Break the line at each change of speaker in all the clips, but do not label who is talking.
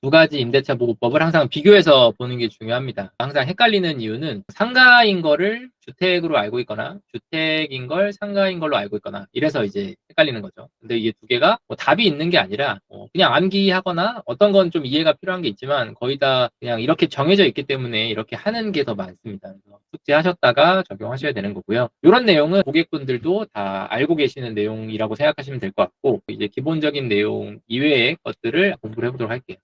두 가지 임대차 보호법을 항상 비교해서 보는 게 중요합니다. 항상 헷갈리는 이유는 상가인 거를 주택으로 알고 있거나 주택인 걸 상가인 걸로 알고 있거나 이래서 이제 헷갈리는 거죠. 근데 이게 두 개가 뭐 답이 있는 게 아니라 그냥 암기하거나 어떤 건 좀 이해가 필요한 게 있지만 거의 다 그냥 이렇게 정해져 있기 때문에 이렇게 하는 게 더 많습니다. 그래서 숙지하셨다가 적용하셔야 되는 거고요. 이런 내용은 고객분들도 다 알고 계시는 내용이라고 생각하시면 될 것 같고 이제 기본적인 내용 이외의 것들을 공부를 해보도록 할게요.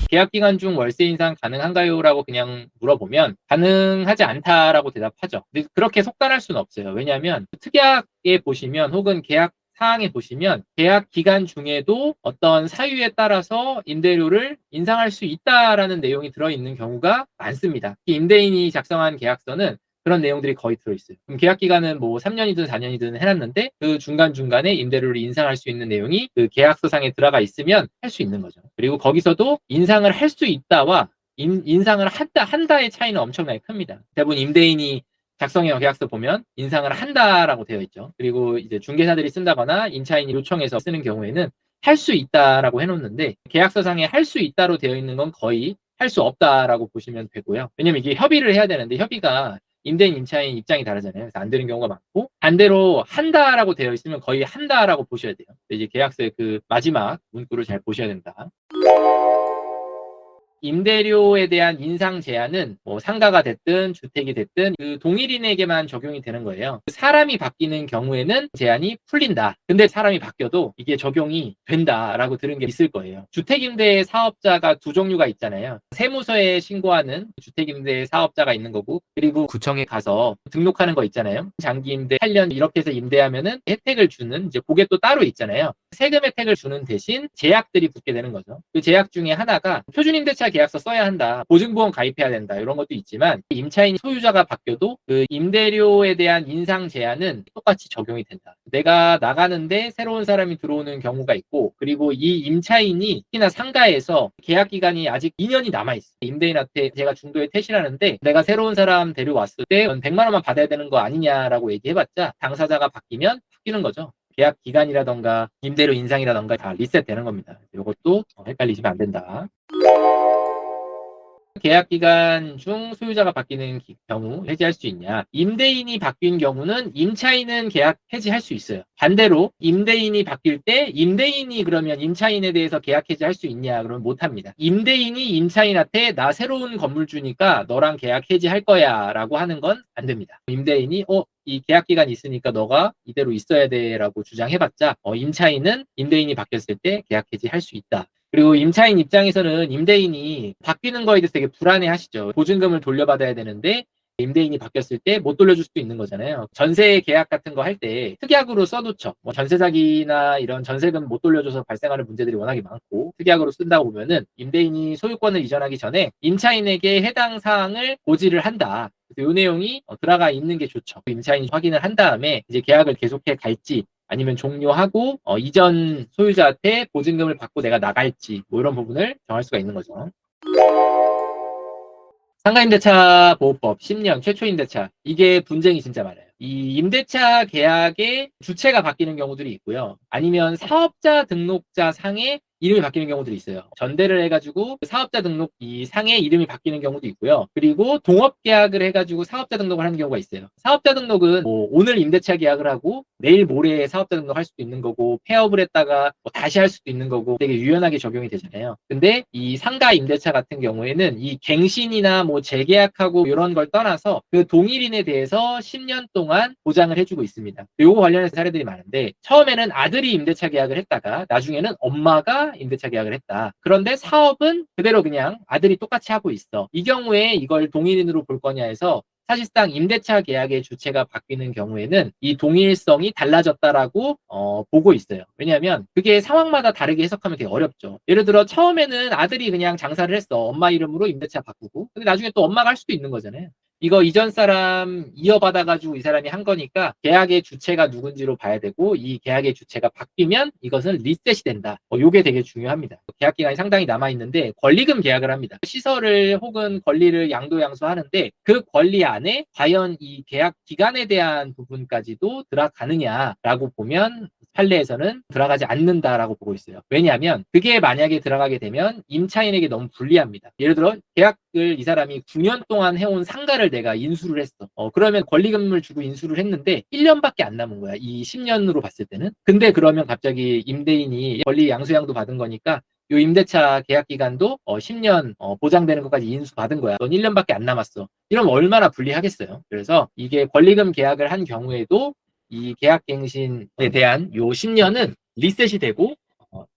계약 기간 중 월세 인상 가능한가요? 라고 그냥 물어보면 가능하지 않다라고 대답하죠. 근데 그렇게 속단할 수는 없어요. 왜냐하면 특약에 보시면 혹은 계약 사항에 보시면 계약 기간 중에도 어떤 사유에 따라서 임대료를 인상할 수 있다라는 내용이 들어있는 경우가 많습니다. 임대인이 작성한 계약서는 그런 내용들이 거의 들어있어요. 그럼 계약 기간은 뭐 3년이든 4년이든 해놨는데 그 중간중간에 임대료를 인상할 수 있는 내용이 그 계약서상에 들어가 있으면 할 수 있는 거죠. 그리고 거기서도 인상을 할 수 있다와 인상을 한다의 차이는 엄청나게 큽니다. 대부분 임대인이 작성해온 계약서 보면 인상을 한다라고 되어 있죠. 그리고 이제 중개사들이 쓴다거나 임차인이 요청해서 쓰는 경우에는 할 수 있다라고 해놓는데 계약서상에 할 수 있다로 되어 있는 건 거의 할 수 없다라고 보시면 되고요. 왜냐면 이게 협의를 해야 되는데 협의가 임대인, 임차인 입장이 다르잖아요. 그래서 안 되는 경우가 많고 반대로 한다라고 되어 있으면 거의 한다라고 보셔야 돼요. 이제 계약서의 그 마지막 문구를 잘 보셔야 된다. 임대료에 대한 인상 제한은 뭐 상가가 됐든 주택이 됐든 그 동일인에게만 적용이 되는 거예요. 사람이 바뀌는 경우에는 제한이 풀린다. 근데 사람이 바뀌어도 이게 적용이 된다라고 들은 게 있을 거예요. 주택임대 사업자가 두 종류가 있잖아요. 세무서에 신고하는 주택임대 사업자가 있는 거고 그리고 구청에 가서 등록하는 거 있잖아요. 장기임대 8년 이렇게 해서 임대하면은 혜택을 주는 이제 그게 또 따로 있잖아요. 세금 혜택을 주는 대신 제약들이 붙게 되는 거죠. 그 제약 중에 하나가 표준임대차 계약서 써야 한다. 보증보험 가입해야 된다. 이런 것도 있지만 임차인 소유자가 바뀌어도 그 임대료에 대한 인상 제한은 똑같이 적용이 된다. 내가 나가는데 새로운 사람이 들어오는 경우가 있고 그리고 이 임차인이 특히나 상가에서 계약 기간이 아직 2년이 남아있어. 임대인한테 제가 중도에 퇴실하는데 내가 새로운 사람 데려왔을 때 100만 원만 받아야 되는 거 아니냐라고 얘기해봤자 당사자가 바뀌면 바뀌는 거죠. 계약 기간이라던가 임대료 인상이라던가 다 리셋되는 겁니다. 이것도 헷갈리시면 안 된다. 계약 기간 중 소유자가 바뀌는 경우 해지할 수 있냐? 임대인이 바뀐 경우는 임차인은 계약 해지할 수 있어요. 반대로 임대인이 바뀔 때 임대인이 그러면 임차인에 대해서 계약 해지할 수 있냐? 그러면 못합니다. 임대인이 임차인한테 나 새로운 건물 주니까 너랑 계약 해지할 거야 라고 하는 건 안 됩니다. 임대인이 이 계약 기간이 있으니까 너가 이대로 있어야 돼 라고 주장해봤자 임차인은 임대인이 바뀌었을 때 계약 해지할 수 있다. 그리고 임차인 입장에서는 임대인이 바뀌는 거에 대해서 되게 불안해 하시죠. 보증금을 돌려받아야 되는데 임대인이 바뀌었을 때 못 돌려줄 수도 있는 거잖아요. 전세 계약 같은 거 할 때 특약으로 써놓죠. 뭐 전세 사기나 이런 전세금 못 돌려줘서 발생하는 문제들이 워낙에 많고 특약으로 쓴다고 보면은 임대인이 소유권을 이전하기 전에 임차인에게 해당 사항을 고지를 한다. 그래서 이 내용이 들어가 있는 게 좋죠. 임차인이 확인을 한 다음에 이제 계약을 계속해 갈지 아니면 종료하고 이전 소유자한테 보증금을 받고 내가 나갈지 뭐 이런 부분을 정할 수가 있는 거죠. 상가임대차 보호법 10년 최초 임대차 이게 분쟁이 진짜 많아요. 이 임대차 계약의 주체가 바뀌는 경우들이 있고요. 아니면 사업자 등록자 상에 이름이 바뀌는 경우들이 있어요. 전대를 해가지고 사업자 등록 이 상에 이름이 바뀌는 경우도 있고요. 그리고 동업 계약을 해가지고 사업자 등록을 하는 경우가 있어요. 사업자 등록은 뭐 오늘 임대차 계약을 하고 내일 모레 사업자 등록할 수도 있는 거고 폐업을 했다가 뭐 다시 할 수도 있는 거고 되게 유연하게 적용이 되잖아요. 근데 이 상가 임대차 같은 경우에는 이 갱신이나 뭐 재계약하고 이런 걸 떠나서 그 동일인에 대해서 10년 동안 보장을 해주고 있습니다. 요거 관련해서 사례들이 많은데 처음에는 아들이 임대차 계약을 했다가 나중에는 엄마가 임대차 계약을 했다. 그런데 사업은 그대로 그냥 아들이 똑같이 하고 있어. 이 경우에 이걸 동일인으로 볼 거냐 해서 사실상 임대차 계약의 주체가 바뀌는 경우에는 이 동일성이 달라졌다라고 보고 있어요. 왜냐하면 그게 상황마다 다르게 해석하면 되게 어렵죠. 예를 들어 처음에는 아들이 그냥 장사를 했어. 엄마 이름으로 임대차 바꾸고. 근데 나중에 또 엄마가 할 수도 있는 거잖아요. 이거 이전 사람 이어받아가지고 이 사람이 한 거니까 계약의 주체가 누군지로 봐야 되고 이 계약의 주체가 바뀌면 이것은 리셋이 된다. 요게 되게 중요합니다. 계약 기간이 상당히 남아있는데 권리금 계약을 합니다. 시설을 혹은 권리를 양도양수하는데 그 권리 안에 과연 이 계약 기간에 대한 부분까지도 들어가느냐라고 보면 판례에서는 들어가지 않는다라고 보고 있어요. 왜냐하면 그게 만약에 들어가게 되면 임차인에게 너무 불리합니다. 예를 들어 계약을 이 사람이 9년 동안 해온 상가를 내가 인수를 했어. 그러면 권리금을 주고 인수를 했는데 1년밖에 안 남은 거야. 이 10년으로 봤을 때는. 근데 그러면 갑자기 임대인이 권리 양수양도 받은 거니까 요 임대차 계약 기간도 10년 보장되는 것까지 인수 받은 거야. 넌 1년밖에 안 남았어. 이러면 얼마나 불리하겠어요. 그래서 이게 권리금 계약을 한 경우에도 이 계약갱신에 대한 요 10년은 리셋이 되고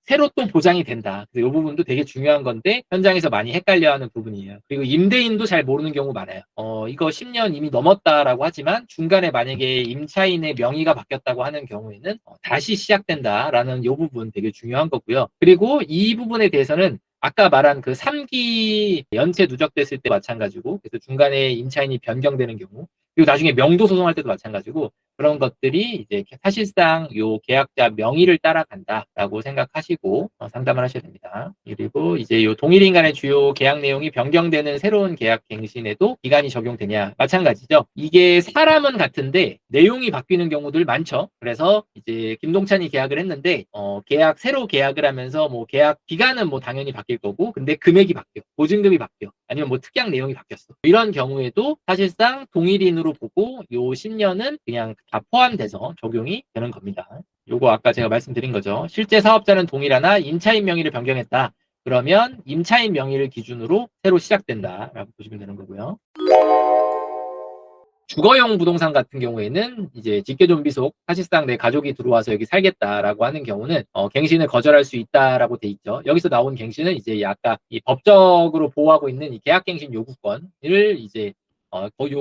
새로 또 보장이 된다. 그래서 이 부분도 되게 중요한 건데 현장에서 많이 헷갈려하는 부분이에요. 그리고 임대인도 잘 모르는 경우 많아요. 이거 10년 이미 넘었다라고 하지만 중간에 만약에 임차인의 명의가 바뀌었다고 하는 경우에는 다시 시작된다라는 이 부분 되게 중요한 거고요. 그리고 이 부분에 대해서는 아까 말한 그 3기 연체 누적됐을 때 마찬가지고, 그래서 중간에 임차인이 변경되는 경우, 그리고 나중에 명도 소송할 때도 마찬가지고, 그런 것들이 이제 사실상 요 계약자 명의를 따라간다라고 생각하시고 상담을 하셔야 됩니다. 그리고 이제 요 동일인 간의 주요 계약 내용이 변경되는 새로운 계약 갱신에도 기간이 적용되냐, 마찬가지죠. 이게 사람은 같은데 내용이 바뀌는 경우들 많죠. 그래서 이제 김동찬이 계약을 했는데 새로 계약을 하면서 뭐 계약 기간은 뭐 당연히 바뀔 거고, 근데 금액이 바뀌어, 보증금이 바뀌어, 아니면 뭐 특약 내용이 바뀌었어. 이런 경우에도 사실상 동일인으로 보고 요 10년은 그냥 다 포함돼서 적용이 되는 겁니다. 요거 아까 제가 말씀드린 거죠. 실제 사업자는 동일하나 임차인 명의를 변경했다. 그러면 임차인 명의를 기준으로 새로 시작된다라고 보시면 되는 거고요. 주거용 부동산 같은 경우에는 이제 직계존비속, 사실상 내 가족이 들어와서 여기 살겠다라고 하는 경우는 갱신을 거절할 수 있다라고 돼 있죠. 여기서 나온 갱신은 이제 아까 이 법적으로 보호하고 있는 이 계약갱신 요구권을 이제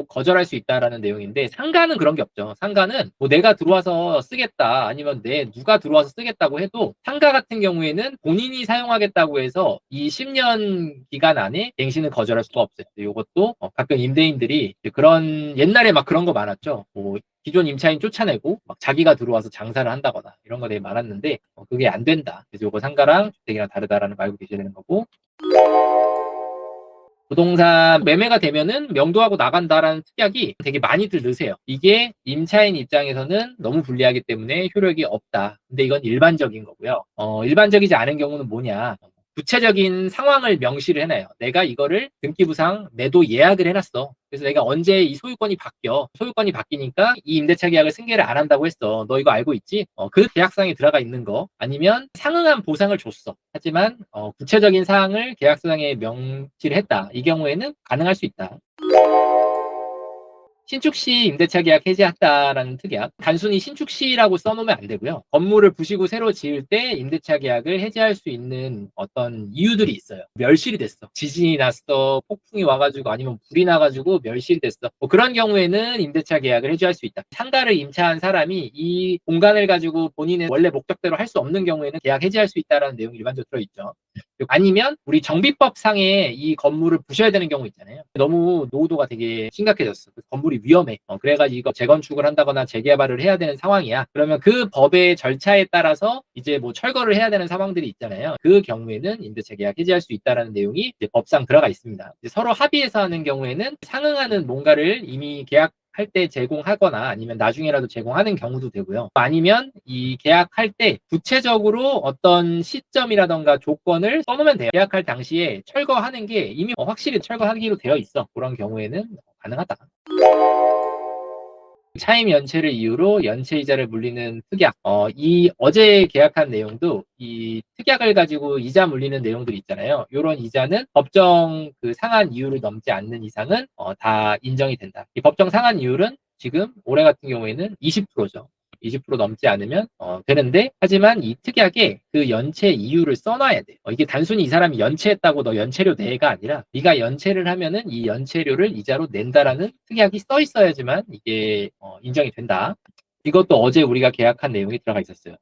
거절할 수 있다라는 내용인데, 상가는 그런 게 없죠. 상가는 뭐 내가 들어와서 쓰겠다, 아니면 누가 들어와서 쓰겠다고 해도 상가 같은 경우에는 본인이 사용하겠다고 해서 이 10년 기간 안에 갱신을 거절할 수가 없어요. 이것도 가끔 임대인들이 그런, 옛날에 막 그런 거 많았죠. 뭐 기존 임차인 쫓아내고 막 자기가 들어와서 장사를 한다거나 이런 거 되게 많았는데 그게 안 된다. 그래서 이거 상가랑 주택이랑 다르다라는 거 알고 계셔야 되는 거고, 부동산 매매가 되면은 명도하고 나간다라는 특약이 되게 많이들 넣으세요. 이게 임차인 입장에서는 너무 불리하기 때문에 효력이 없다. 근데 이건 일반적인 거고요. 일반적이지 않은 경우는 뭐냐? 구체적인 상황을 명시를 해놔요. 내가 이거를 등기부상 매도 예약을 해놨어. 그래서 내가 언제 이 소유권이 바뀌어. 소유권이 바뀌니까 이 임대차 계약을 승계를 안 한다고 했어. 너 이거 알고 있지? 그 계약상에 들어가 있는 거. 아니면 상응한 보상을 줬어. 하지만 구체적인 사항을 계약서상에 명시를 했다. 이 경우에는 가능할 수 있다. 신축 시 임대차 계약 해지했다라는 특약. 단순히 신축 시라고 써놓으면 안 되고요. 건물을 부시고 새로 지을 때 임대차 계약을 해지할 수 있는 어떤 이유들이 있어요. 멸실이 됐어. 지진이 났어. 폭풍이 와가지고, 아니면 불이 나가지고 멸실이 됐어. 뭐 그런 경우에는 임대차 계약을 해지할 수 있다. 상가를 임차한 사람이 이 공간을 가지고 본인의 원래 목적대로 할 수 없는 경우에는 계약 해지할 수 있다라는 내용이 일반적으로 들어있죠. 아니면 우리 정비법상에 이 건물을 부셔야 되는 경우 있잖아요. 너무 노후도가 되게 심각해졌어. 건물이 위험해. 그래가지고 이거 재건축을 한다거나 재개발을 해야 되는 상황이야. 그러면 그 법의 절차에 따라서 이제 뭐 철거를 해야 되는 상황들이 있잖아요. 그 경우에는 임대차 계약 해지할 수 있다라는 내용이 이제 법상 들어가 있습니다. 이제 서로 합의해서 하는 경우에는 상응하는 뭔가를 이미 계약 할 때 제공하거나 아니면 나중에라도 제공하는 경우도 되고요. 아니면 이 계약할 때 구체적으로 어떤 시점이라던가 조건을 써놓으면 돼요. 계약할 당시에 철거하는 게 이미 확실히 철거하기로 되어 있어. 그런 경우에는 가능하다. 차임 연체를 이유로 연체이자를 물리는 특약. 이 어제 계약한 내용도 이 특약을 가지고 이자 물리는 내용들이 있잖아요. 이런 이자는 법정 그 상한 이율을 넘지 않는 이상은 다 인정이 된다. 이 법정 상한 이율은 지금 올해 같은 경우에는 20%죠. 20% 넘지 않으면 되는데, 하지만 이 특약에 그 연체 이유를 써놔야 돼. 이게 단순히 이 사람이 연체했다고 너 연체료 내가 아니라 네가 연체를 하면은 이 연체료를 이자로 낸다라는 특약이 써 있어야지만 이게 인정이 된다. 이것도 어제 우리가 계약한 내용이 들어가 있었어요.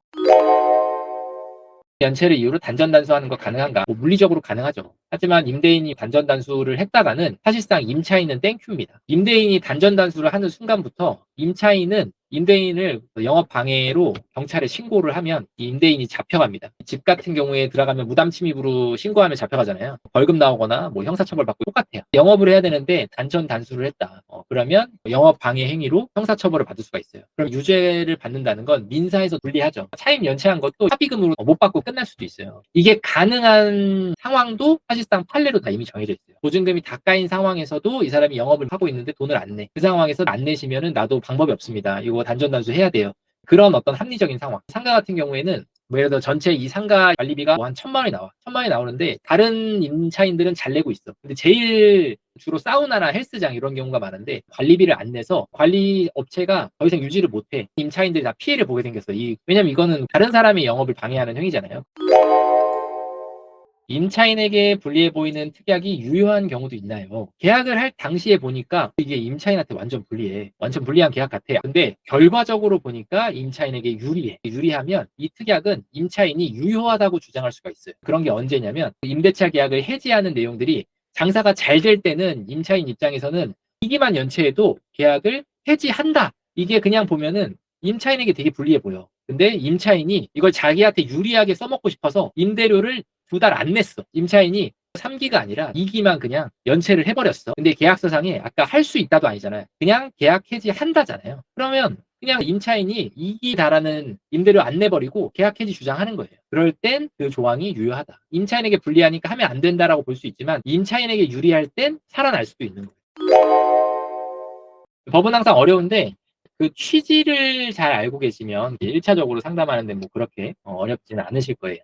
연체를 이유로 단전 단수하는 거 가능한가? 뭐 물리적으로 가능하죠. 하지만 임대인이 단전 단수를 했다가는 사실상 임차인은 땡큐입니다. 임대인이 단전 단수를 하는 순간부터 임차인은 임대인을 영업 방해로 경찰에 신고를 하면 이 임대인이 잡혀갑니다. 집 같은 경우에 들어가면 무단 침입으로 신고하면 잡혀가잖아요. 벌금 나오거나 뭐 형사처벌 받고 똑같아요. 영업을 해야 되는데 단전 단수를 했다. 그러면 영업 방해 행위로 형사처벌을 받을 수가 있어요. 그럼 유죄를 받는다는 건 민사에서 불리하죠. 차임 연체한 것도 합의금으로 못 받고 끝날 수도 있어요. 이게 가능한 상황도 사실상 판례로 다 이미 정해져 있어요. 보증금이 다 까인 상황에서도 이 사람이 영업을 하고 있는데 돈을 안 내. 그 상황에서 안 내시면은 나도 방법이 없습니다. 이거 단전 단수해야 돼요. 그런 어떤 합리적인 상황. 상가 같은 경우에는 뭐 예를 들어 전체 이 상가 관리비가 뭐 한 1,000만 원이 나와. 1,000만 원이 나오는데 다른 임차인들은 잘 내고 있어. 근데 제일 주로 사우나나 헬스장 이런 경우가 많은데 관리비를 안 내서 관리 업체가 더 이상 유지를 못 해. 임차인들이 다 피해를 보게 생겼어. 왜냐면 이거는 다른 사람의 영업을 방해하는 행위잖아요. 임차인에게 불리해 보이는 특약이 유효한 경우도 있나요? 계약을 할 당시에 보니까 이게 임차인한테 완전 불리해. 완전 불리한 계약 같아. 근데 결과적으로 보니까 임차인에게 유리해. 유리하면 이 특약은 임차인이 유효하다고 주장할 수가 있어요. 그런 게 언제냐면 임대차 계약을 해지하는 내용들이 장사가 잘 될 때는 임차인 입장에서는 이기만 연체해도 계약을 해지한다. 이게 그냥 보면은 임차인에게 되게 불리해 보여. 근데 임차인이 이걸 자기한테 유리하게 써먹고 싶어서 임대료를 2달 안 냈어. 임차인이 3기가 아니라 2기만 그냥 연체를 해버렸어. 근데 계약서상에 아까 할 수 있다도 아니잖아요. 그냥 계약 해지한다잖아요. 그러면 그냥 임차인이 2기 달하는 임대료 안 내버리고 계약 해지 주장하는 거예요. 그럴 땐 그 조항이 유효하다. 임차인에게 불리하니까 하면 안 된다라고 볼 수 있지만 임차인에게 유리할 땐 살아날 수도 있는 거예요. 법은 항상 어려운데 그 취지를 잘 알고 계시면 1차적으로 상담하는데 뭐 그렇게 어렵지는 않으실 거예요.